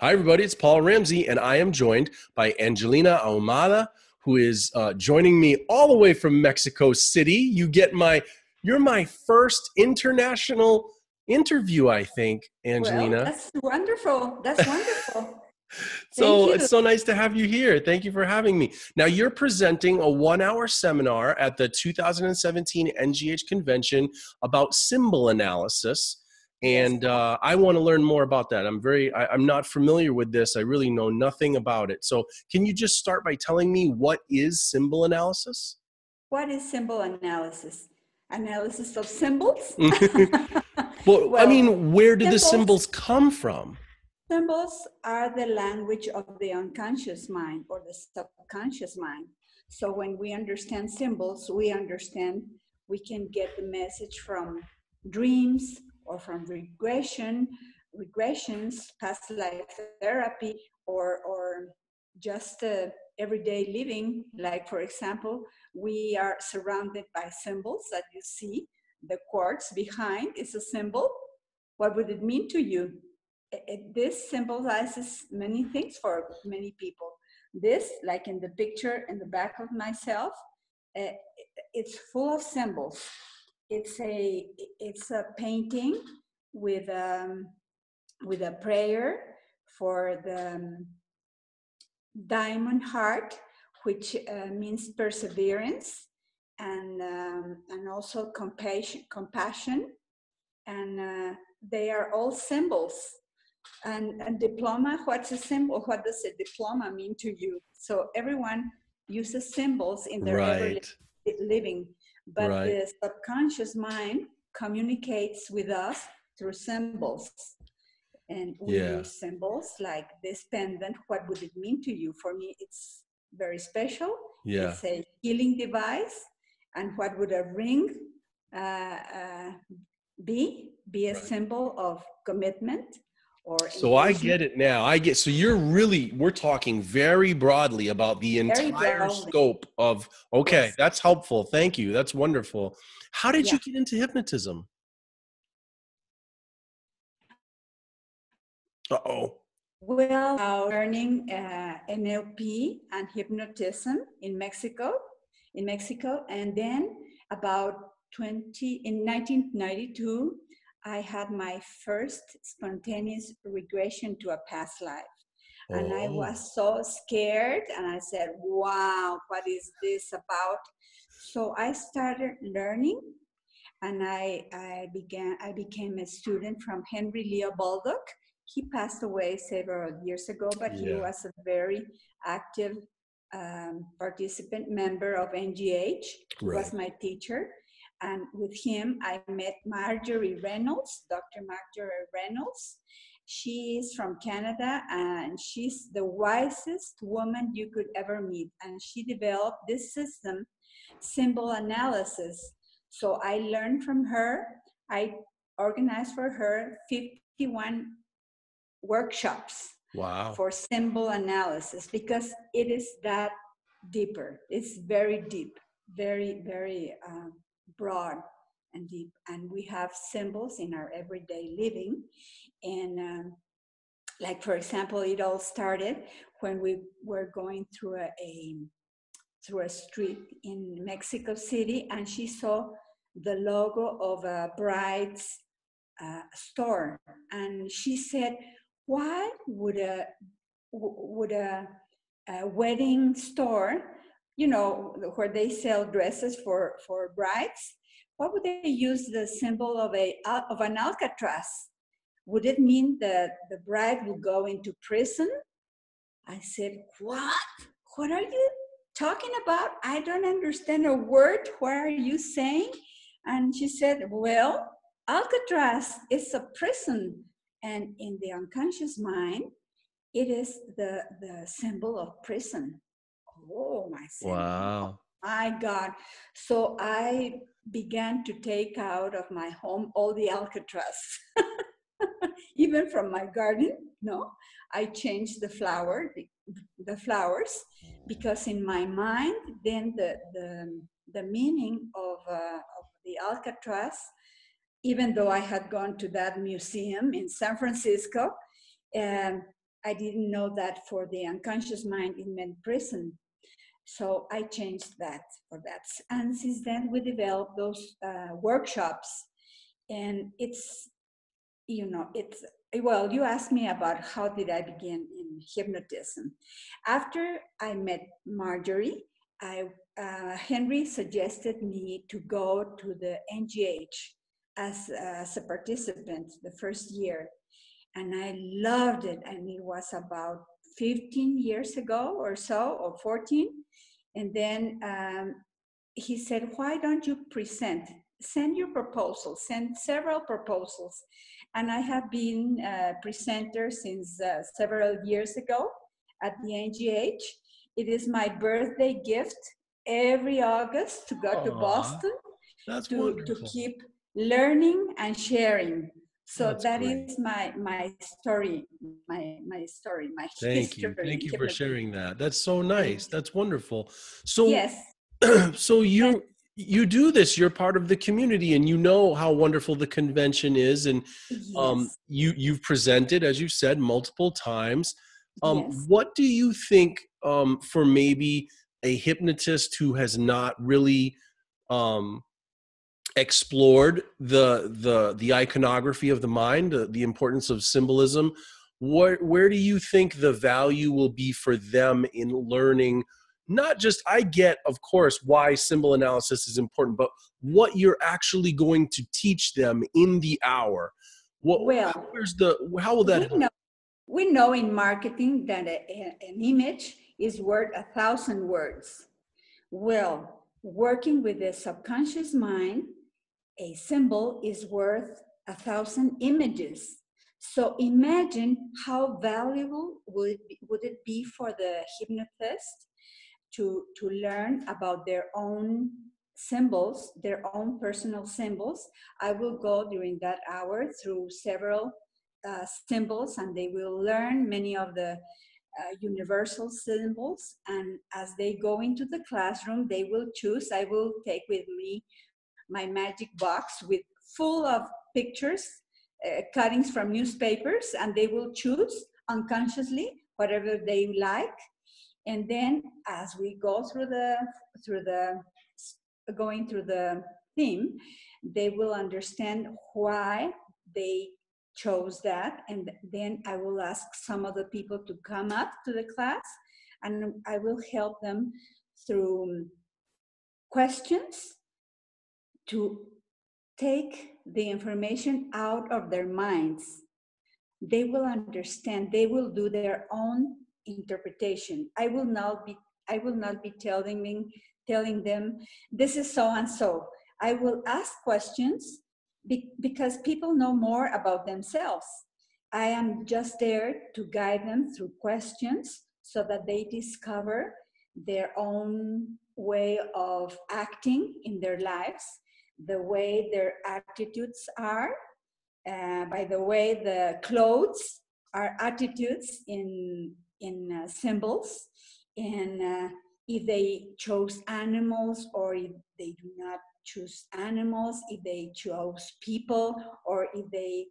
Hi, everybody. It's Paul Ramsey, and I am joined by Angelina Ahumada, who is joining me all the way from Mexico City. You're my first international interview, I think, Well, Angelina. that's wonderful. That's wonderful. Thank So it's you. so nice to have you here. Thank you for having me. Now, you're presenting a 1 hour seminar at the 2017 NGH convention about symbol analysis. Yes, And I want to learn more about that. I'm not familiar with this. I really know nothing about it. So can you just start by telling me what is symbol analysis? what is symbol analysis? Analysis of symbols? Well, I Well, mean, where do the symbols symbols come from? symbols are the language of the unconscious mind or the subconscious mind. So when we understand symbols, we can get the message from dreams or from regressions, past life therapy, or just everyday living. Like, for example, we are surrounded by symbols that you see. The quartz behind is a symbol. What would it mean to you? This symbolizes many things for many people. This, like in the picture in the back of myself, uh, it's full of symbols. It's a painting with with a prayer for the diamond heart, which means perseverance and also compassion, and they are all symbols. And diploma, what's a symbol? What does a diploma mean to you? So everyone uses symbols in their everyday Right, living, but right. the subconscious mind communicates with us through symbols. And we Yeah, use symbols like this pendant. What would it mean to you? For me, it's very special. yeah. It's a healing device. And what would a ring uh, uh, be a Right. symbol of commitment or So I engagement. get it now. So we're talking very broadly about the Very entire broadly. scope of, okay, Yes. that's helpful. Thank you. That's wonderful. How did Yeah. you get into hypnotism? Uh-oh. Well, learning NLP and hypnotism in Mexico, and then about 20 in 1992, I had my first spontaneous regression to a past life. And I Oh, was so scared, and I said, wow, what is this about? So I started learning, and I became a student from Henry Leo Baldock. He passed away several years ago, but he yeah. was a very active participant member of NGH. He was Right. my teacher. And with him, I met Marjorie Reynolds, Dr. Marjorie Reynolds. She is from Canada, and she's the wisest woman you could ever meet. And she developed this system, symbol analysis. So I learned from her. I organized for her 51 workshops Wow. for symbol analysis because it is that deeper. It's very deep, very broad and deep. And we have symbols in our everyday living. And like, for example, it all started when we were going through a street in Mexico City, and she saw the logo of a bride's store, and she said, "Why would a wedding store, where they sell dresses for brides, why would they use the symbol of an Alcatraz? Would it mean that the bride will go into prison?" I said, "What? What are you talking about? I don't understand a word. What are you saying?" And she said, "Well, Alcatraz is a prison. And in the unconscious mind, it is the symbol of prison." Oh, I said, "Oh Wow. my God." So I began to take out of my home all the Alcatraz. Even from my garden, no, I changed the flowers, because in my mind, then the meaning of the Alcatraz, even though I had gone to that museum in San Francisco, um, I didn't know that for the unconscious mind it meant prison. So I changed that for that. And since then we developed those workshops. And it's, it's, well, you asked me about how did I begin in hypnotism. After I met Marjorie, Henry suggested me to go to the NGH as a participant the first year. And I loved it. And it was about 15 years ago or so, or 14. And then he said, why don't you send your proposals, send several proposals. And I have been a presenter since several years ago at the NGH. It is my birthday gift every August to go to Boston That's to wonderful. keep learning and sharing. So That's that great. is my story, my story, my Thank you. history Thank in you for hypnotism. sharing that. That's so nice. And That's wonderful. So, yes, so and you do this. You're part of the community, and you know how wonderful the convention is. And yes, you've presented, as you said, multiple times. yes. What do you think for maybe a hypnotist who has not really um, explored the iconography of the mind, the importance of symbolism? Where do you think the value will be for them in learning? Not just, I get, of course, why symbol analysis is important, but what you're actually going to teach them in the hour. Well, How will that we help? know we know in marketing that an image is worth 1,000 words. Well, working with the subconscious mind, a symbol is worth 1,000 images. So imagine how valuable would it be for the hypnotist to learn about their own symbols, their own personal symbols. I will go during that hour through several symbols, and they will learn many of the universal symbols. And as they go into the classroom, they will choose. I will take with me my magic box with full of pictures, cuttings from newspapers, and they will choose unconsciously whatever they like. And then as we go through the going through the theme, they will understand why they chose that. And then I will ask some of the people to come up to the class, and I will help them through questions to take the information out of their minds. They will understand, they will do their own interpretation. I will not be telling them this is so and so. I will ask questions because people know more about themselves. I am just there to guide them through questions so that they discover their own way of acting in their lives, the way their attitudes are. By the way, the clothes are attitudes in symbols, and if they chose animals or if they do not choose animals, if they chose people or if they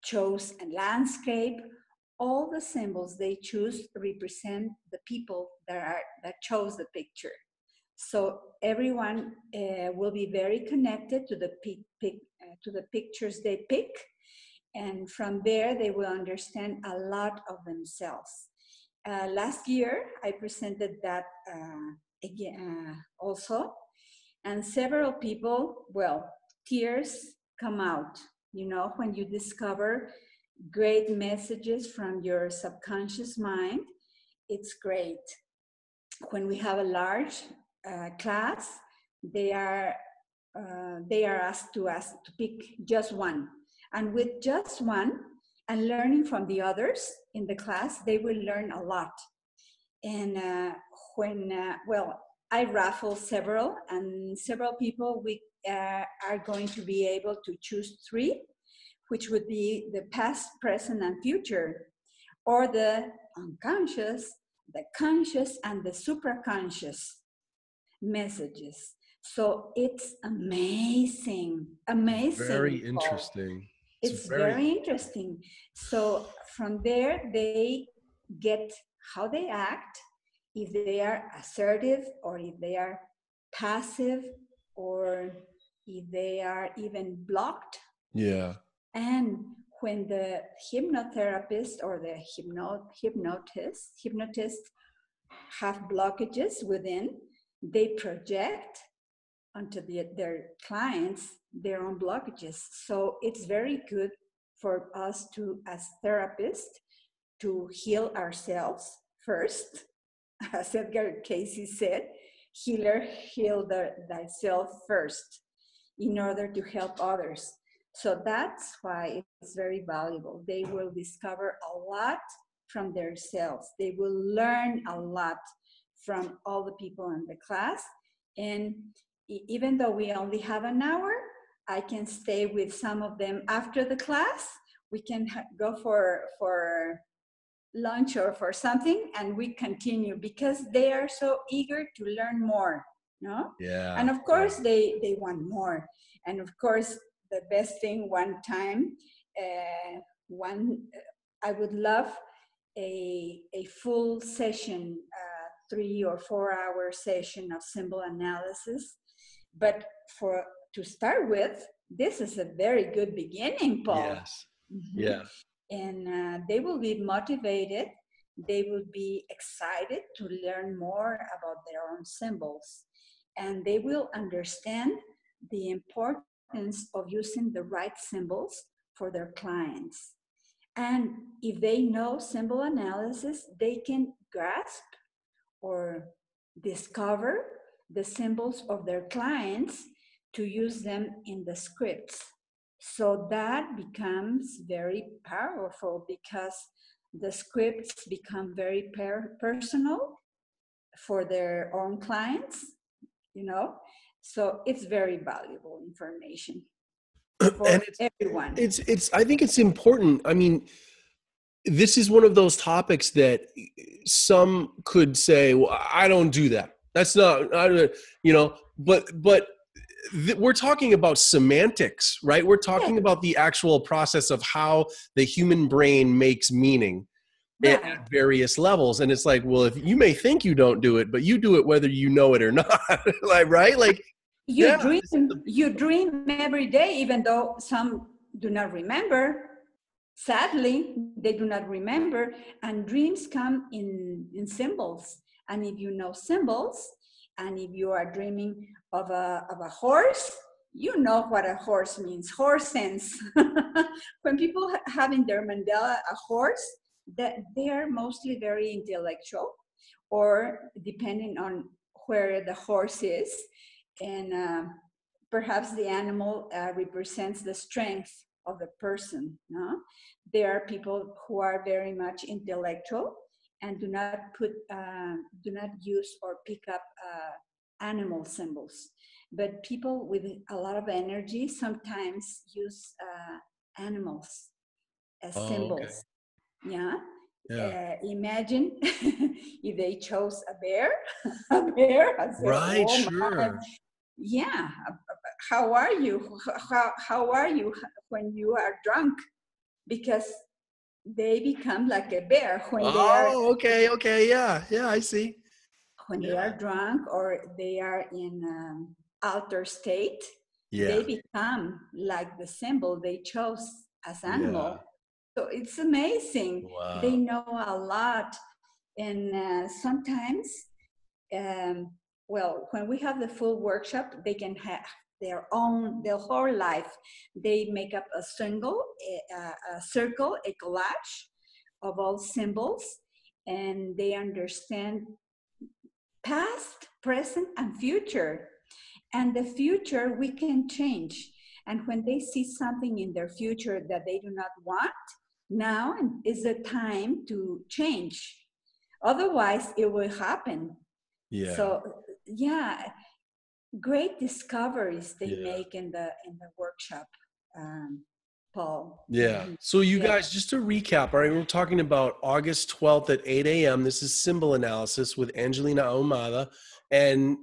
chose a landscape, all the symbols they choose represent the people that chose the picture. So everyone will be very connected to the pictures they pick, and from there they will understand a lot of themselves. Last year I presented that again also, and several people, well, tears come out, when you discover great messages from your subconscious mind. It's great. When we have a large class, they are asked to pick just one, and with just one, and learning from the others in the class, they will learn a lot. And well, I raffle several, and several people we are going to be able to choose three, which would be the past, present, and future, or the unconscious, the conscious, and the supraconscious messages. So it's amazing, Very Paul. interesting. It's It's very very interesting. So from there, they get how they act, if they are assertive or if they are passive or if they are even blocked. Yeah. And when the hypnotherapist or the hypnotist have blockages within, they project onto their clients their own blockages. So it's very good for us to, as therapists, to heal ourselves first. As Edgar Casey said, healer, heal thyself first in order to help others. So that's why it's very valuable. They will discover a lot from themselves. They will learn a lot from all the people in the class. And even though we only have an hour, I can stay with some of them after the class. We can go for lunch or for something, and we continue because they are so eager to learn more. No? Yeah. And of course, they want more. And of course, the best thing one time, I would love a full session, 3 or 4 hour session of symbol analysis. But to start with, this is a very good beginning, Paul. Yes. Mm-hmm. Yeah. And they will be motivated. They will be excited to learn more about their own symbols. And they will understand the importance of using the right symbols for their clients. And if they know symbol analysis, they can grasp or discover the symbols of their clients to use them in the scripts. So that becomes very powerful because the scripts become very personal for their own clients, you know. So it's very valuable information for And everyone. I think it's important. I mean, this is one of those topics that some could say, well, I don't do that. That's not, but we're talking about semantics, right? We're talking about the actual process of how the human brain makes meaning Right. at various levels. And it's like, well, if you may think you don't do it, but you do it whether you know it or not, like, right? Like, you dream every day, even though some do not remember. Sadly, they do not remember, and dreams come in symbols. And if you know symbols, and if you are dreaming of a horse, you know what a horse means, horse sense. When people have in their mandala a horse, that they are mostly very intellectual, or depending on where the horse is, and perhaps the animal represents the strength of the person. No? There are people who are very much intellectual and do not use or pick up animal symbols. But people with a lot of energy sometimes use animals as symbols. Okay. Yeah. Yeah. Imagine if they chose a bear. A bear. I said, Right. oh, Sure. yeah, how are you? How are you when you are drunk? Because they become like a bear when they are. Okay, yeah, I see. When they Yeah, are drunk or they are in altered state, yeah, they become like the symbol they chose as yeah. animal. So it's amazing. They Wow. know a lot, and sometimes, well, when we have the full workshop, they can have their whole life. They make up a circle, a collage of all symbols, and they understand past, present, and future. And the future we can change. And when they see something in their future that they do not want, now is the time to change. Otherwise, it will happen. Yeah, So, yeah, great discoveries they yeah, make in the workshop, Paul. yeah. Mm-hmm. So you Yeah. guys, just to recap, all right, we're talking about August 12th at 8 a.m. This is symbol analysis with Angelina Ahumada. And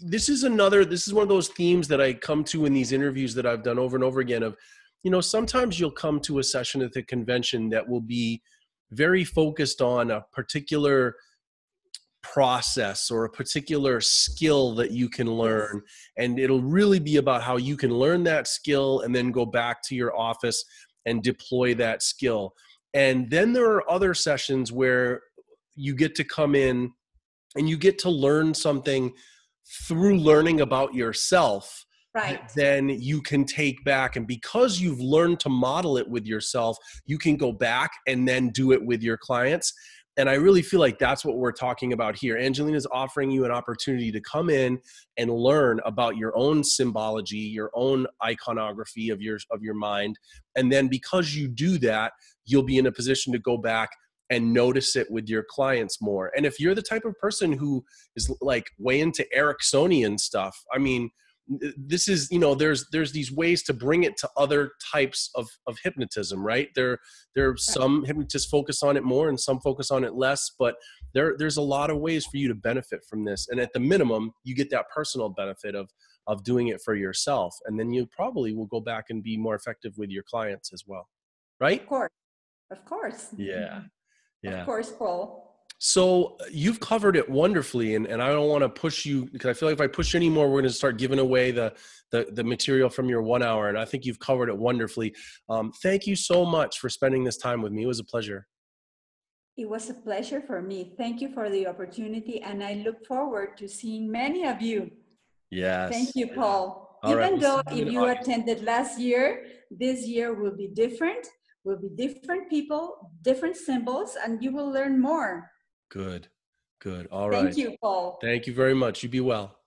this is one of those themes that I come to in these interviews that I've done over and over again of, sometimes you'll come to a session at the convention that will be very focused on a particular process or a particular skill that you can Yes. learn, and it'll really be about how you can learn that skill and then go back to your office and deploy that skill. And then there are other sessions where you get to come in and you get to learn something through learning about yourself that Right. then you can take back. And because you've learned to model it with yourself, you can go back and then do it with your clients. And I really feel like that's what we're talking about here. Angelina is offering you an opportunity to come in and learn about your own symbology, your own iconography of your mind. And then because you do that, you'll be in a position to go back and notice it with your clients more. And if you're the type of person who is like way into Ericksonian stuff, I mean, this is, there's these ways to bring it to other types of hypnotism, right? There are some hypnotists focus on it more and some focus on it less, but there's a lot of ways for you to benefit from this. And at the minimum, you get that personal benefit of doing it for yourself. And then you probably will go back and be more effective with your clients as well. Right? Of course. Of course. Yeah. Of Yeah. course, Paul. So you've covered it wonderfully, and I don't want to push you because I feel like if I push you anymore, we're going to start giving away the material from your 1 hour, and I think you've covered it wonderfully. Thank you so much for spending this time with me. It was a pleasure. It was a pleasure for me. Thank you for the opportunity, and I look forward to seeing many of you. Thank Yes. you, Yeah. Paul. All right. Even We'll see though you if in you August. attended last year, this year will be different. Will be different people, different symbols, and you will learn more. Good. Good. All right. Thank you, Paul. Thank you very much. You be well.